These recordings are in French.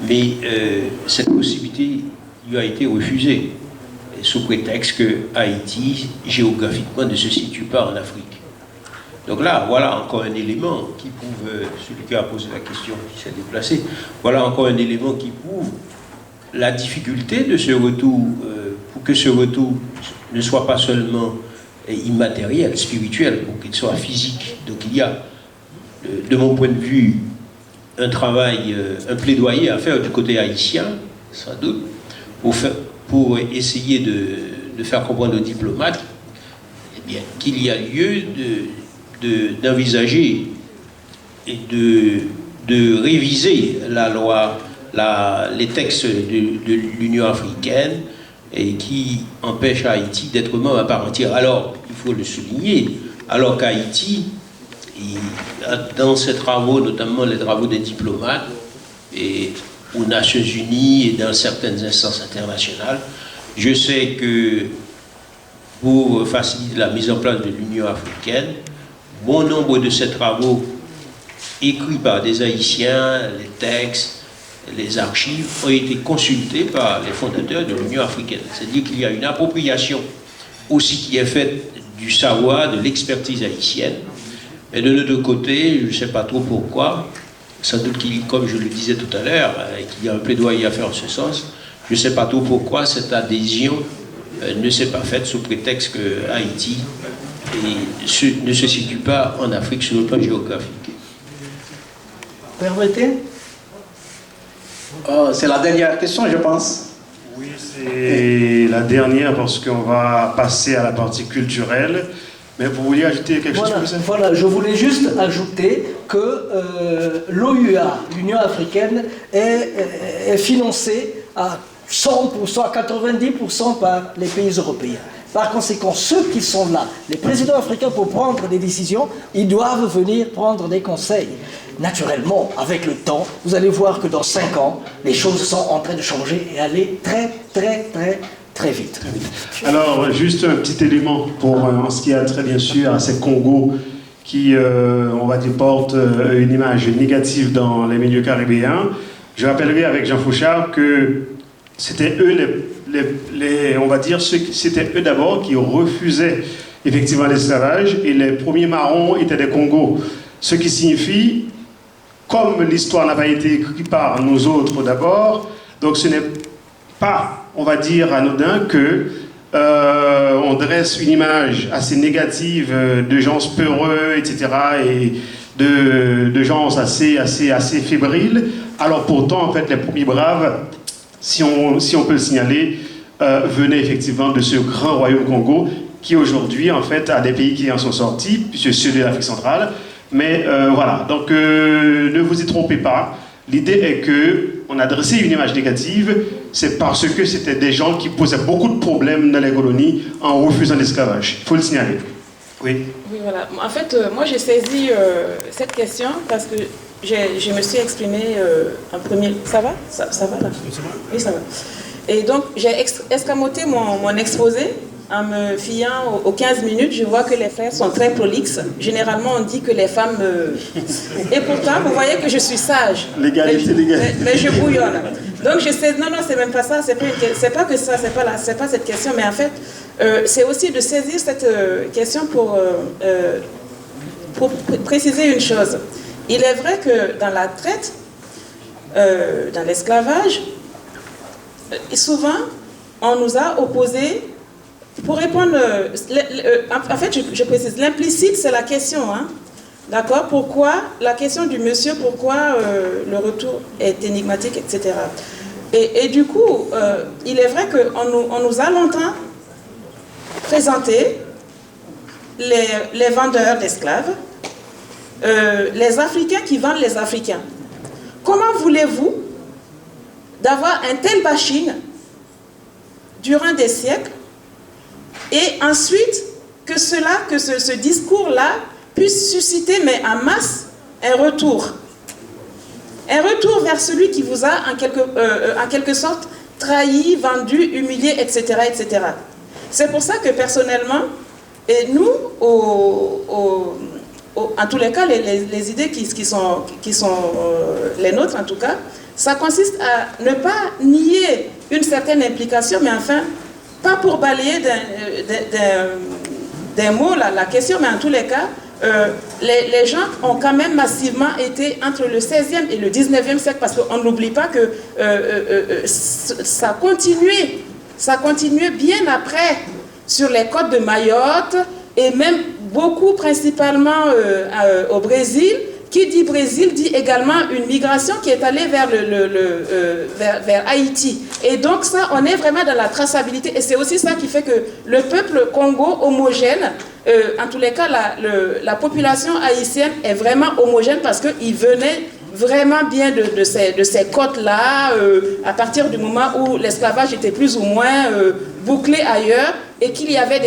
Mais cette possibilité lui a été refusée, sous prétexte que Haïti, géographiquement, ne se situe pas en Afrique. Donc là, voilà encore un élément qui prouve, celui qui a posé la question, qui s'est déplacé, voilà encore un élément qui prouve la difficulté de ce retour, pour que ce retour ne soit pas seulement immatériel, spirituel, pour qu'il soit physique. Donc il y a, de mon point de vue, un travail, un plaidoyer à faire du côté haïtien, sans doute, pour essayer de faire comprendre aux diplomates eh bien, qu'il y a lieu d'envisager et de réviser la loi, les textes de l'Union africaine et qui empêchent Haïti d'être membre à part entière. Alors, il faut le souligner, alors qu'Haïti, dans ses travaux, notamment les travaux des diplomates, et aux Nations Unies et dans certaines instances internationales, je sais que pour faciliter la mise en place de l'Union africaine, bon nombre de ces travaux écrits par des Haïtiens, les textes, les archives, ont été consultés par les fondateurs de l'Union africaine. C'est-à-dire qu'il y a une appropriation aussi qui est faite du savoir, de l'expertise haïtienne. Et de l'autre côté, je ne sais pas trop pourquoi, sans doute qu'il, comme je le disais tout à l'heure, qu'il y a un plaidoyer à faire en ce sens, je ne sais pas trop pourquoi cette adhésion ne s'est pas faite sous prétexte que Haïti ne se situe pas en Afrique sur le plan géographique. Permettez? C'est la dernière question, je pense. Oui, c'est la dernière parce qu'on va passer à la partie culturelle. Mais vous vouliez ajouter quelque chose comme ça? Voilà, je voulais juste ajouter que l'OUA, l'Union africaine, est financée à 100%, à 90% par les pays européens. Par conséquent, ceux qui sont là, les présidents africains pour prendre des décisions, ils doivent venir prendre des conseils. Naturellement, avec le temps, vous allez voir que dans 5 ans, les choses sont en train de changer et aller très vite. Alors, juste un petit élément pour en ce qui a trait bien sûr à ces Congos qui, on va dire, portent une image négative dans les milieux caribéens. Je rappellerai avec Jean Fouchard que c'était eux on va dire, c'était eux d'abord qui refusaient effectivement l'esclavage et les premiers marrons étaient des Congos. Ce qui signifie, comme l'histoire n'a pas été écrite par nous autres d'abord, donc ce n'est pas, on va dire, anodin que on dresse une image assez négative de gens peureux, etc., et de gens assez fébriles, alors pourtant, en fait, les premiers braves, si on peut le signaler, venaient effectivement de ce grand royaume Congo, qui aujourd'hui, en fait, a des pays qui en sont sortis, puisque ceux de l'Afrique centrale. Mais voilà, donc ne vous y trompez pas. L'idée est qu'on a dressé une image négative, c'est parce que c'était des gens qui posaient beaucoup de problèmes dans les colonies en refusant l'esclavage. Il faut le signaler. Oui. Oui, voilà. En fait, moi j'ai saisi cette question parce que je me suis exprimée en premier. Ça va ça va là? Oui, ça va. Et donc j'ai escamoté mon exposé. En me fiant aux 15 minutes, je vois que les frères sont très prolixes. Généralement, on dit que les femmes... Et pourtant, vous voyez que je suis sage. L'égalité. Mais je bouillonne. Donc, je sais... Non, c'est même pas ça. C'est pas que ça. C'est pas cette question. Mais en fait, c'est aussi de saisir cette question pour préciser une chose. Il est vrai que dans la traite, dans l'esclavage, souvent, on nous a opposé... Pour répondre, en fait, je précise, l'implicite, c'est la question, hein, d'accord? Pourquoi, la question du monsieur, pourquoi le retour est énigmatique, etc. Et du coup, il est vrai qu'on nous a longtemps présenté les vendeurs d'esclaves, les Africains qui vendent les Africains. Comment voulez-vous d'avoir un tel bashing durant des siècles et ensuite que ce discours-là puisse susciter, mais en masse, un retour vers celui qui vous a en quelque sorte trahi, vendu, humilié, etc., etc. C'est pour ça que personnellement, et nous, en tous les cas, les idées qui sont les nôtres en tout cas, Ça consiste à ne pas nier une certaine implication, mais enfin, pas pour balayer d'un mot la question, mais en tous les cas, les gens ont quand même massivement été entre le 16e et le 19e siècle, parce qu'on n'oublie pas que ça continuait bien après sur les côtes de Mayotte, et même beaucoup principalement au Brésil. Qui dit Brésil dit également une migration qui est allée vers Haïti. Et donc ça, on est vraiment dans la traçabilité. Et c'est aussi ça qui fait que le peuple Congo homogène, en tous les cas, la population haïtienne est vraiment homogène parce qu'ils venaient vraiment bien de ces côtes-là, à partir du moment où l'esclavage était plus ou moins bouclé ailleurs et qu'il y avait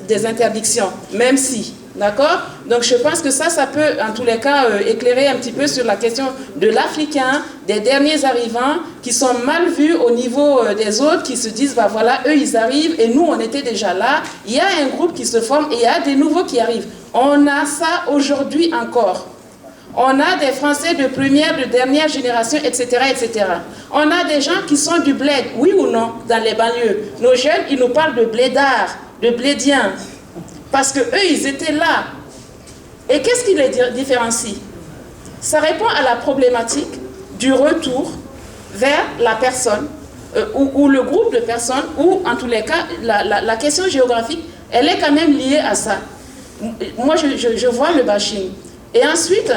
des interdictions, même si. D'accord? Donc je pense que ça peut en tous les cas éclairer un petit peu sur la question de l'Africain, des derniers arrivants qui sont mal vus au niveau des autres, qui se disent, bah voilà, eux ils arrivent et nous on était déjà là. Il y a un groupe qui se forme et il y a des nouveaux qui arrivent. On a ça aujourd'hui encore. On a des Français de première, de dernière génération, etc., etc. On a des gens qui sont du bled, oui ou non, dans les banlieues. Nos jeunes, ils nous parlent de blédards, de blédiens. Parce qu'eux, ils étaient là. Et qu'est-ce qui les différencie? Ça répond à la problématique du retour vers la personne, ou le groupe de personnes, ou en tous les cas, la question géographique, elle est quand même liée à ça. Moi, je vois le bashing. Et ensuite,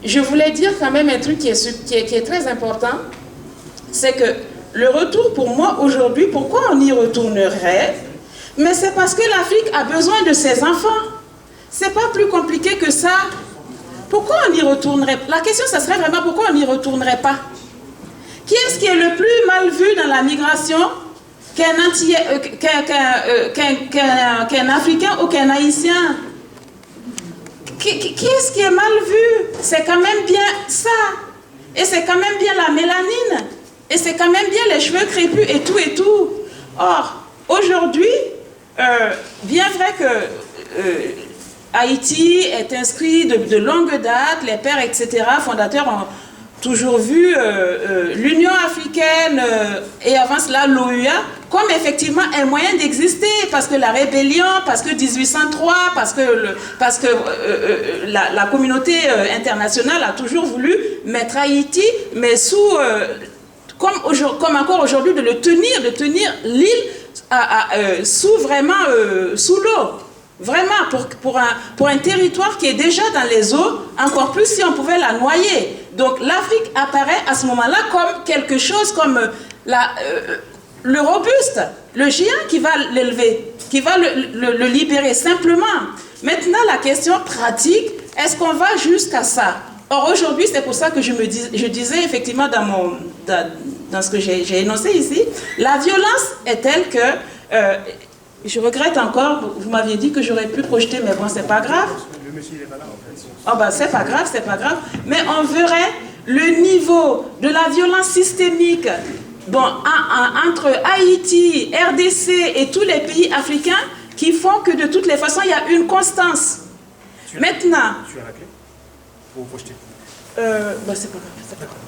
je voulais dire quand même un truc qui est très important, c'est que le retour, pour moi, aujourd'hui, pourquoi on y retournerait? Mais c'est parce que l'Afrique a besoin de ses enfants. C'est pas plus compliqué que ça. Pourquoi on y retournerait? La question, ça serait vraiment pourquoi on n'y retournerait pas? Qui est-ce qui est le plus mal vu dans la migration qu'un Africain ou qu'un Haïtien? Qui est-ce qui est mal vu? C'est quand même bien ça. Et c'est quand même bien la mélanine. Et c'est quand même bien les cheveux crépus et tout et tout. Or, aujourd'hui, bien vrai que Haïti est inscrit de longue date, les pères, etc., fondateurs ont toujours vu l'Union africaine et avant cela l'OUA comme effectivement un moyen d'exister, parce que la rébellion, parce que 1803, parce que la communauté internationale a toujours voulu mettre Haïti, mais sous, comme encore aujourd'hui, de tenir l'île sous l'eau. Vraiment, pour un territoire qui est déjà dans les eaux, encore plus si on pouvait la noyer. Donc l'Afrique apparaît à ce moment-là comme quelque chose, comme le robuste, le géant qui va l'élever, qui va le libérer simplement. Maintenant, la question pratique, est-ce qu'on va jusqu'à ça? Or, aujourd'hui, c'est pour ça que je disais effectivement dans ce que j'ai énoncé ici, la violence est telle que... je regrette encore, vous m'aviez dit que j'aurais pu projeter, mais bon, c'est pas grave. Le monsieur n'est pas là, en fait. Oh ben, c'est pas grave. Mais on verrait le niveau de la violence systémique entre Haïti, RDC et tous les pays africains qui font que de toutes les façons, il y a une constance. Maintenant... Tu as la clé pour projeter c'est pas grave.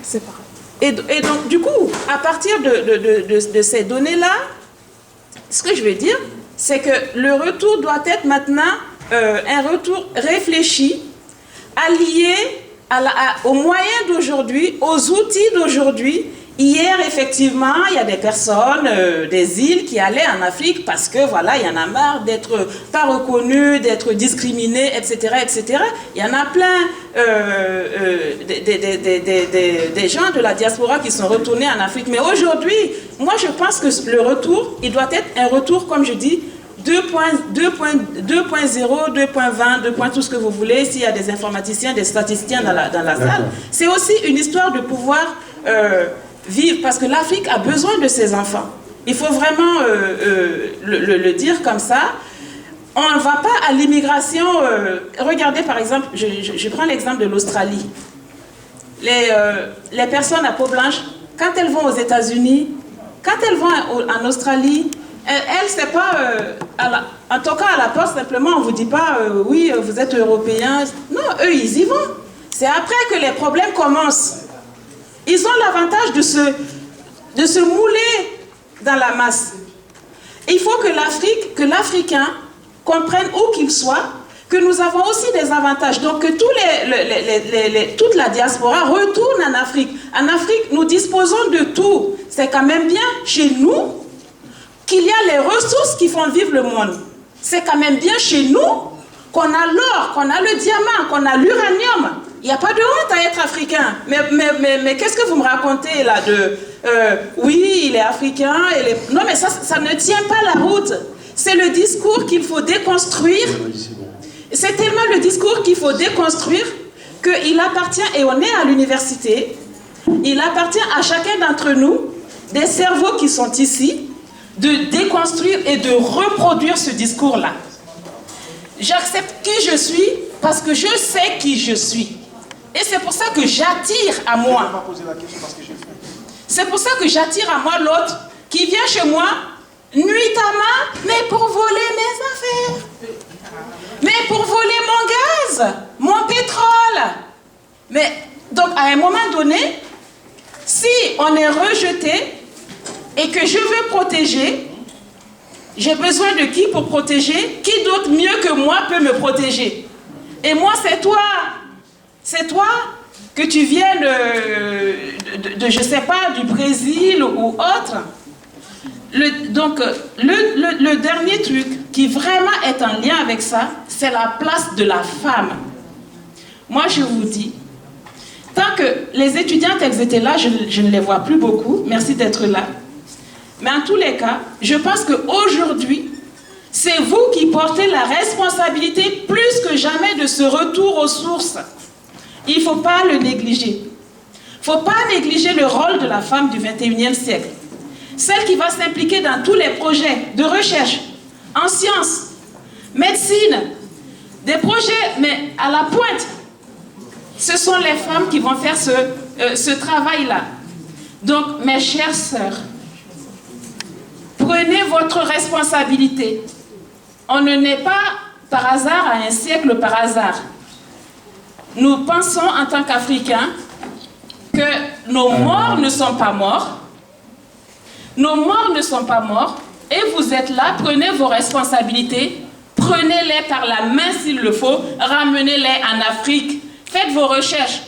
C'est pas grave. Et donc, du coup, à partir de ces données-là, ce que je veux dire, c'est que le retour doit être maintenant un retour réfléchi, allié aux moyens d'aujourd'hui, aux outils d'aujourd'hui. Hier, effectivement, il y a des personnes des îles qui allaient en Afrique parce que, voilà, il y en a marre d'être pas reconnus, d'être discriminés, etc., etc. Il y en a plein des gens de la diaspora qui sont retournés en Afrique. Mais aujourd'hui, moi, je pense que le retour, il doit être un retour, comme je dis, 2.0, 2.20, 2. Tout ce que vous voulez. S'il y a des informaticiens, des statisticiens dans la salle. C'est aussi une histoire de pouvoir... vivre, parce que l'Afrique a besoin de ses enfants. Il faut vraiment le dire comme ça. On ne va pas à l'immigration. Regardez par exemple, je prends l'exemple de l'Australie. Les personnes à peau blanche, quand elles vont aux États-Unis, quand elles vont en Australie, elles, c'est pas... en tout cas, à la poste, simplement, on ne vous dit pas, oui, vous êtes européen. Non, eux, ils y vont. c'est après que les problèmes commencent. Ils ont l'avantage de se mouler dans la masse. Il faut que l'Afrique, que l'Africain comprenne où qu'il soit, que nous avons aussi des avantages. Donc que toute la diaspora retourne en Afrique. En Afrique, nous disposons de tout. C'est quand même bien chez nous qu'il y a les ressources qui font vivre le monde. C'est quand même bien chez nous qu'on a l'or, qu'on a le diamant, qu'on a l'uranium. Il n'y a pas de honte à être africain. Mais qu'est-ce que vous me racontez là de... oui, il est africain. Non, mais ça ne tient pas la route. C'est le discours qu'il faut déconstruire. C'est tellement le discours qu'il faut déconstruire qu'il appartient, et on est à l'université, il appartient à chacun d'entre nous, des cerveaux qui sont ici, de déconstruire et de reproduire ce discours-là. J'accepte qui je suis parce que je sais qui je suis. Et c'est pour ça que j'attire à moi. C'est pour ça que j'attire à moi l'autre qui vient chez moi nuitamment, mais pour voler mes affaires. Mais pour voler mon gaz, mon pétrole. Mais donc à un moment donné, si on est rejeté et que je veux protéger, j'ai besoin de qui pour protéger? Qui d'autre mieux que moi peut me protéger? Et moi, c'est toi. C'est toi que tu viennes de je ne sais pas, du Brésil ou autre. Donc, le dernier truc qui vraiment est en lien avec ça, c'est la place de la femme. Moi, je vous dis, tant que les étudiantes, elles étaient là, je ne les vois plus beaucoup. Merci d'être là. Mais en tous les cas, je pense qu'aujourd'hui, c'est vous qui portez la responsabilité plus que jamais de ce retour aux sources. Il ne faut pas le négliger. Il ne faut pas négliger le rôle de la femme du 21e siècle. Celle qui va s'impliquer dans tous les projets de recherche, en sciences, médecine, des projets, mais à la pointe. Ce sont les femmes qui vont faire ce travail-là. Donc, mes chères sœurs, prenez votre responsabilité. On ne naît pas par hasard à un siècle par hasard. Nous pensons en tant qu'Africains que nos morts ne sont pas morts. Nos morts ne sont pas morts. Et vous êtes là, prenez vos responsabilités. Prenez-les par la main s'il le faut. Ramenez-les en Afrique. Faites vos recherches.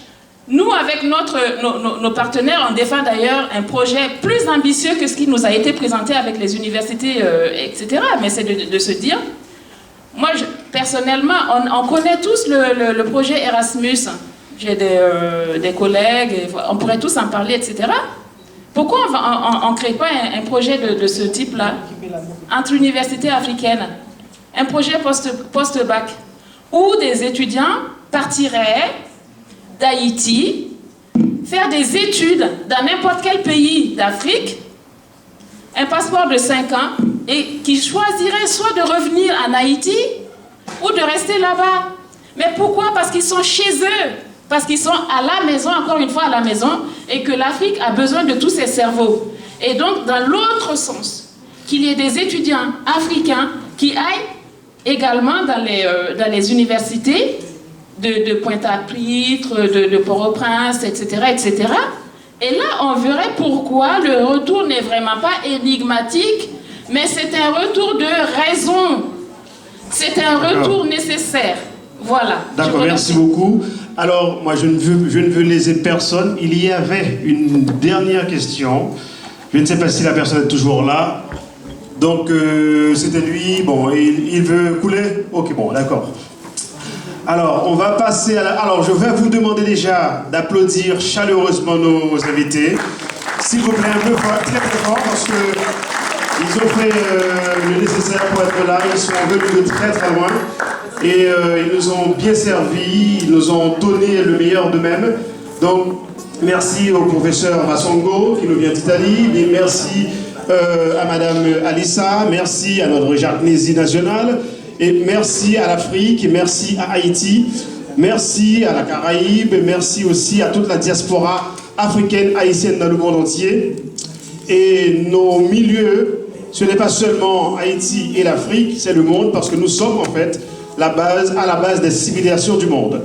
Nous, avec nos partenaires, on défend d'ailleurs un projet plus ambitieux que ce qui nous a été présenté avec les universités, etc. Mais c'est de se dire, moi, personnellement, on connaît tous le projet Erasmus. J'ai des collègues, on pourrait tous en parler, etc. Pourquoi on ne crée pas un projet de ce type-là entre universités africaines? Un projet post-bac où des étudiants partiraient d'Haïti, faire des études dans n'importe quel pays d'Afrique, un passeport de 5 ans, et qui choisiraient soit de revenir en Haïti ou de rester là-bas. Mais pourquoi? Parce qu'ils sont chez eux, parce qu'ils sont à la maison, encore une fois à la maison, et que l'Afrique a besoin de tous ces cerveaux. Et donc, dans l'autre sens, qu'il y ait des étudiants africains qui aillent également dans les universités, de Pointe-à-Pitre, de Port-au-Prince, etc., etc. Et là, on verrait pourquoi le retour n'est vraiment pas énigmatique, mais c'est un retour de raison. C'est un retour nécessaire. Voilà. D'accord, merci beaucoup. Alors, moi, je ne veux léser personne. Il y avait une dernière question. Je ne sais pas si la personne est toujours là. Donc, c'était lui. Bon, il veut couler? Ok, bon, d'accord. Alors, on va passer à Alors, je vais vous demander déjà d'applaudir chaleureusement nos invités. S'il vous plaît, un peu fort, très très fort, parce qu'ils ont fait le nécessaire pour être là. Ils sont venus de très très loin. Et ils nous ont bien servi, ils nous ont donné le meilleur d'eux-mêmes. Donc, merci au professeur Massongo qui nous vient d'Italie. Et merci à Madame Alissa. Merci à notre Jacques-Nézy national. Et merci à l'Afrique, et merci à Haïti, merci à la Caraïbe, et merci aussi à toute la diaspora africaine, haïtienne dans le monde entier. Et nos milieux, ce n'est pas seulement Haïti et l'Afrique, c'est le monde, parce que nous sommes en fait à la base des civilisations du monde.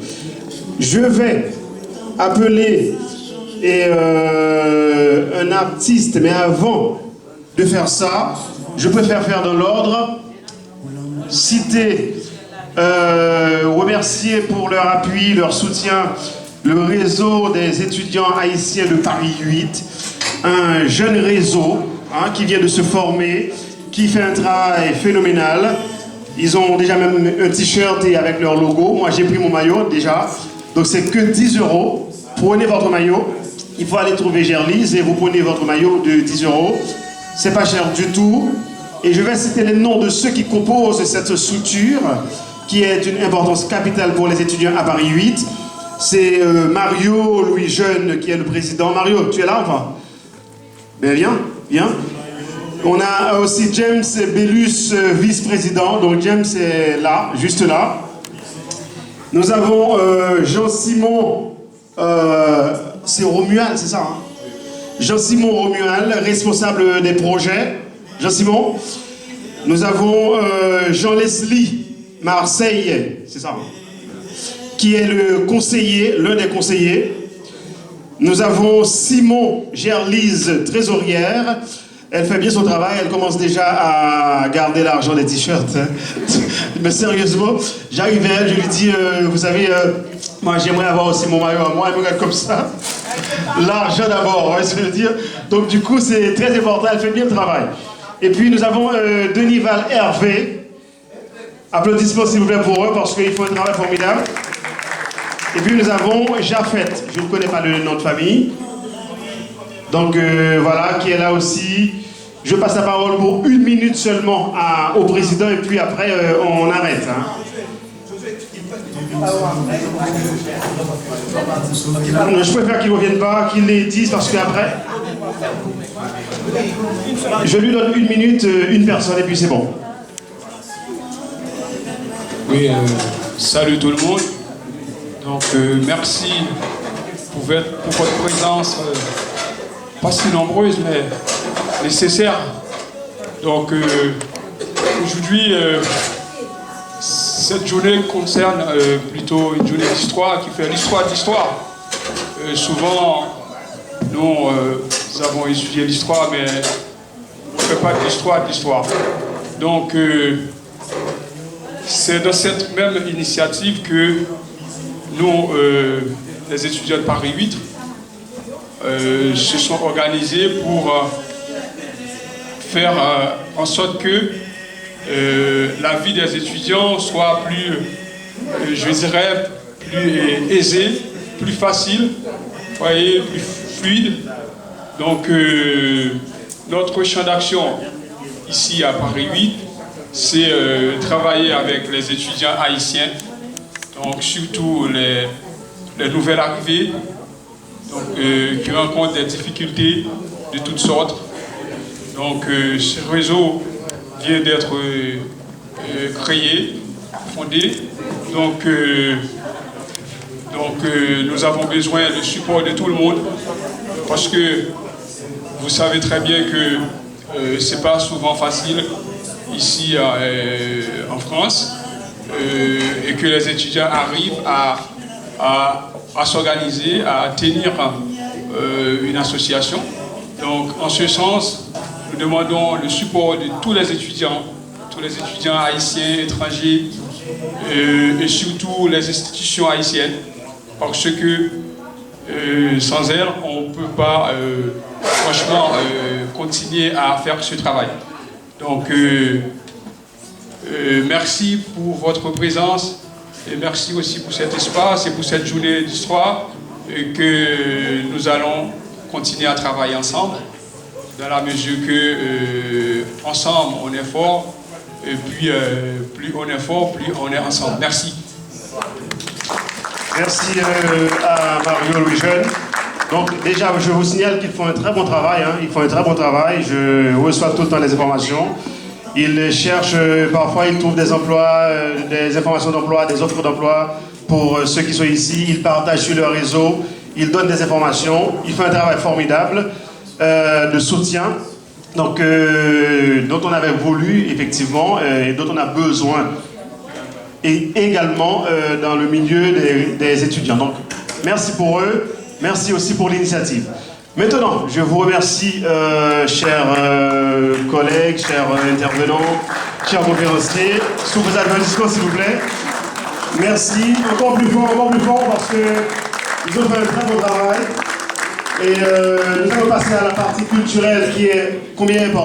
Je vais appeler un artiste, mais avant de faire ça, je préfère faire dans l'ordre, citer, remercier pour leur appui, leur soutien, le réseau des étudiants haïtiens de Paris 8, un jeune réseau qui vient de se former, qui fait un travail phénoménal. Ils ont déjà même un t-shirt et avec leur logo. Moi, j'ai pris mon maillot déjà. Donc, c'est que 10 €. Prenez votre maillot. Il faut aller trouver Gerlise et vous prenez votre maillot de 10 €. C'est pas cher du tout. Et je vais citer les noms de ceux qui composent cette structure qui est d'une importance capitale pour les étudiants à Paris 8. C'est Mario Louis Jeune qui est le président. Mario, tu es là enfin? Ben viens, viens. On a aussi James Bellus, vice-président. Donc James est là, juste là. Nous avons Jean-Simon, c'est Romuald, c'est ça hein? Jean-Simon Romuald, responsable des projets. Jean-Simon. Nous avons Jean-Leslie Marseille, c'est ça hein? Qui est le conseiller, l'un des conseillers. Nous avons Simon Gerlise, trésorière. Elle fait bien son travail, elle commence déjà à garder l'argent des t-shirts. Mais sérieusement, j'arrive à elle, je lui dis, vous savez, moi j'aimerais avoir aussi mon maillot à moi, elle me regarde comme ça. L'argent d'abord, vous voyez ce que je veux dire. Donc du coup, c'est très important, elle fait bien le travail. Et puis nous avons Denis Val Hervé. Applaudissements s'il vous plaît pour eux, parce qu'ils font un travail formidable. Et puis nous avons Jafet, je ne connais pas le nom de famille. Donc voilà, qui est là aussi. Je passe la parole pour 1 minute seulement au président et puis après on arrête. Hein. Je préfère qu'ils ne reviennent pas, qu'ils les disent parce qu'après... Je lui donne 1 minute, une personne et puis c'est bon. Oui, salut tout le monde. Donc merci pour votre présence. Pas si nombreuse, mais nécessaire. Donc, aujourd'hui, cette journée concerne plutôt une journée d'histoire qui fait l'histoire d'histoire. Souvent, nous avons étudié l'histoire, mais on ne fait pas de l'histoire de l'histoire. Donc, c'est dans cette même initiative que nous, les étudiants de Paris 8, se sont organisés pour faire en sorte que la vie des étudiants soit plus, je dirais, plus aisée, plus facile, voyez, plus fluide. Donc notre champ d'action ici à Paris 8, c'est travailler avec les étudiants haïtiens, donc surtout les nouvelles arrivées, donc, qui rencontrent des difficultés de toutes sortes. Donc ce réseau vient d'être créé, fondé. Donc nous avons besoin du support de tout le monde parce que vous savez très bien que c'est pas souvent facile ici en France et que les étudiants arrivent à s'organiser, à tenir une association. Donc en ce sens, nous demandons le support de tous les étudiants haïtiens, étrangers et surtout les institutions haïtiennes parce que sans elles, on ne peut pas franchement continuer à faire ce travail. Donc merci pour votre présence et merci aussi pour cet espace et pour cette journée d'histoire que nous allons continuer à travailler ensemble dans la mesure que ensemble on est fort et puis plus on est fort, plus on est ensemble. Merci. Merci à Mario Louis Jeune. Donc déjà, je vous signale qu'ils font un très bon travail. Hein. Ils font un très bon travail. Je reçois tout le temps les informations. Ils cherchent, parfois ils trouvent des emplois, des informations d'emploi, des offres d'emploi pour ceux qui sont ici. Ils partagent sur leur réseau. Ils donnent des informations. Ils font un travail formidable de soutien. Donc, dont on avait voulu, effectivement, et dont on a besoin. et également dans le milieu des étudiants. Donc, merci pour eux, merci aussi pour l'initiative. Maintenant, je vous remercie, chers collègues, chers intervenants, chers conférenciers, sous vos applaudissements, s'il vous plaît. Merci, encore plus fort, parce qu'ils ont fait un très bon travail. Et nous allons passer à la partie culturelle qui est combien importante.